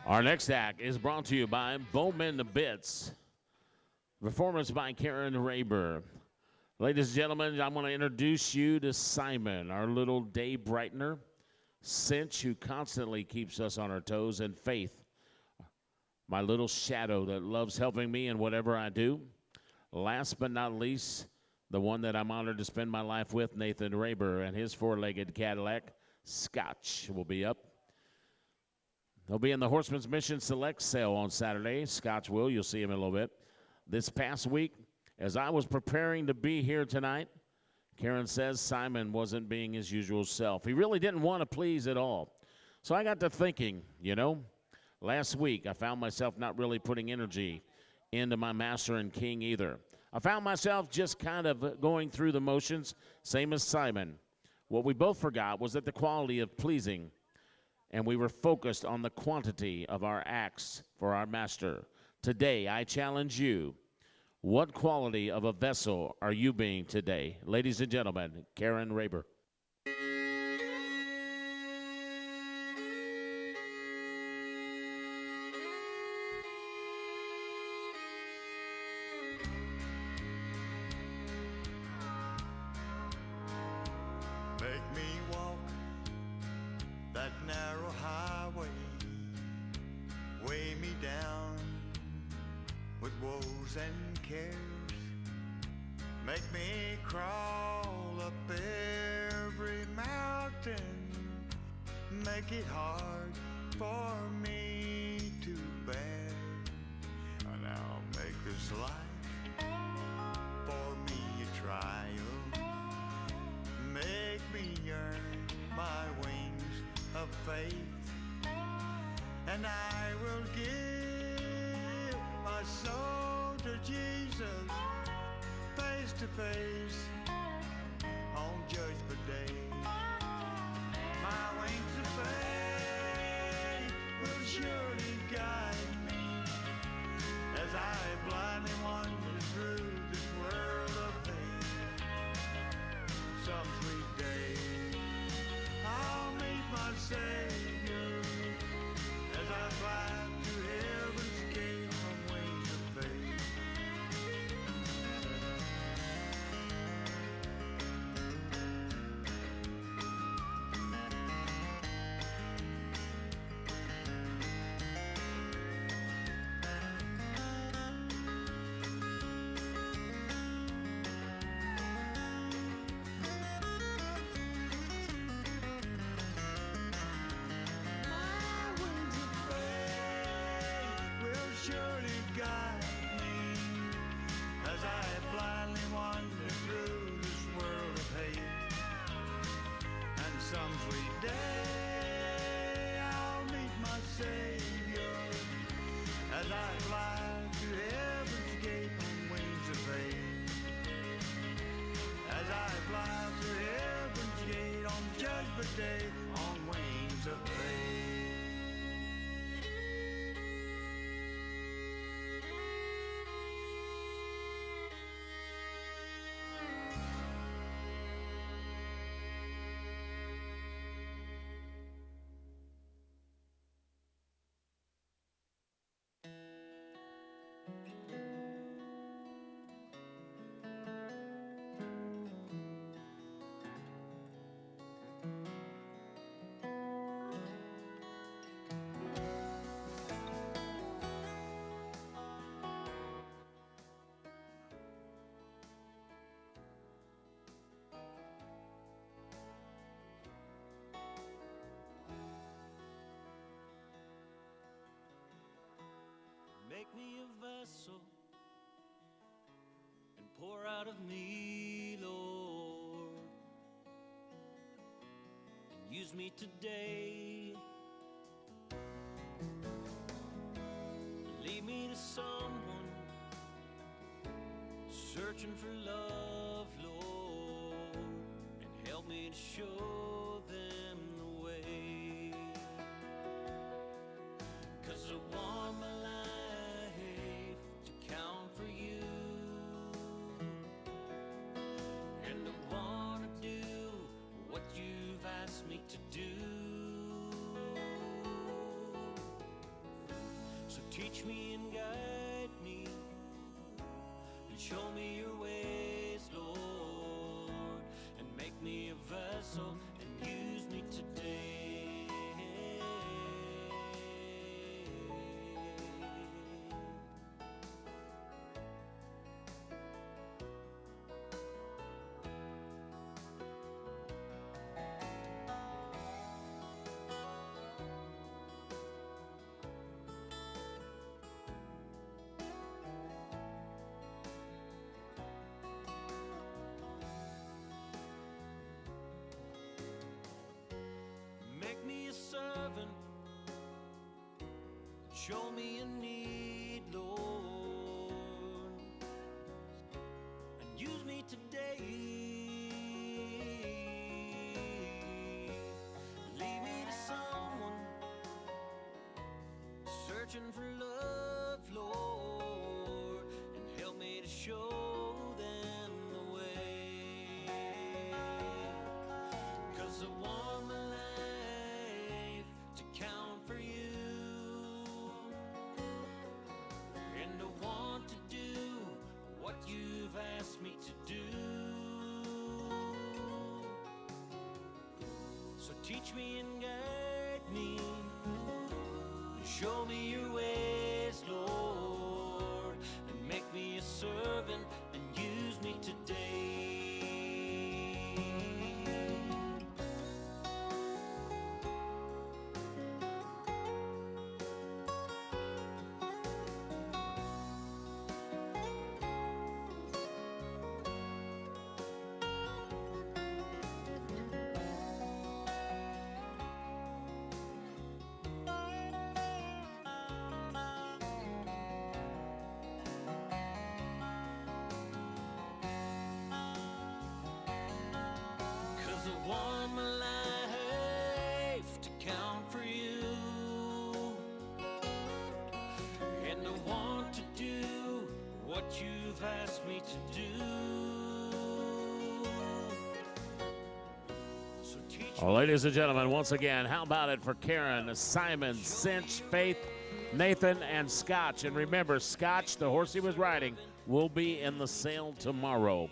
Our next act is brought to you by Bowman Bits. Performance by Karen Raber. Ladies and gentlemen, I'm going to introduce you to Simon, our little day brightener, Cinch, who constantly keeps us on our toes, and Faith, my little shadow that loves helping me in whatever I do. Last but not least, the one that I'm honored to spend my life with, Nathan Raber, and his four-legged Cadillac, Scotch, will be up. They'll be in the Horseman's Mission Select sale on Saturday. Scotch will. You'll see him in a little bit. This past week, as I was preparing to be here tonight, Karen says Simon wasn't being his usual self. He really didn't want to please at all. So I got to thinking, last week I found myself not really putting energy into my master and king either. I found myself just kind of going through the motions, same as Simon. What we both forgot was that the quality of pleasing, and we were focused on the quantity of our acts for our master. Today, I challenge you, what quality of a vessel are you being today? Ladies and gentlemen, Karen Raber. Make me walk that narrow highway, weigh me down with woes and cares, make me crawl up every mountain, make it hard for me to bear. Now make this life for me a trial, make me yearn my wings of faith, and I will give my soul to Jesus face to face on Judgment Day. My wings of faith will surely guide me as I blindly wander through this world of pain. Some sweet day I'll meet my Savior as I fly to heaven's gate on wings of faith. Surely guide me as I blindly wander through this world of hate. And some sweet day I'll meet my Savior as I fly to heaven's gate on wings of faith. As I fly to heaven's gate on Judgment Day on wings of faith. Make me a vessel and pour out of me, Lord, and use me today. Lead me to someone searching for love, Lord, and help me to show them the way. 'Cause I want my life count for you, and I wanna do what you've asked me to do. teach me and guide me and show me your ways, Lord, and make me a vessel and use me today. Make me a servant, show me a need, Lord, and use me today. Lead me to someone searching for love, Lord, and help me to show them the way. 'Cause I want my life to count for you, and I want to do what you've asked me to do. So teach me and guide me, show me your ways, Lord, and make me a servant and use me today. Cause I want my life to count for you, and I want to do what you've asked me to do. So teach Well, ladies and gentlemen, once again, how about it for Karen, Simon, Cinch, Faith, Nathan, and Scotch? And remember, Scotch, the horse he was riding, will be in the sale tomorrow.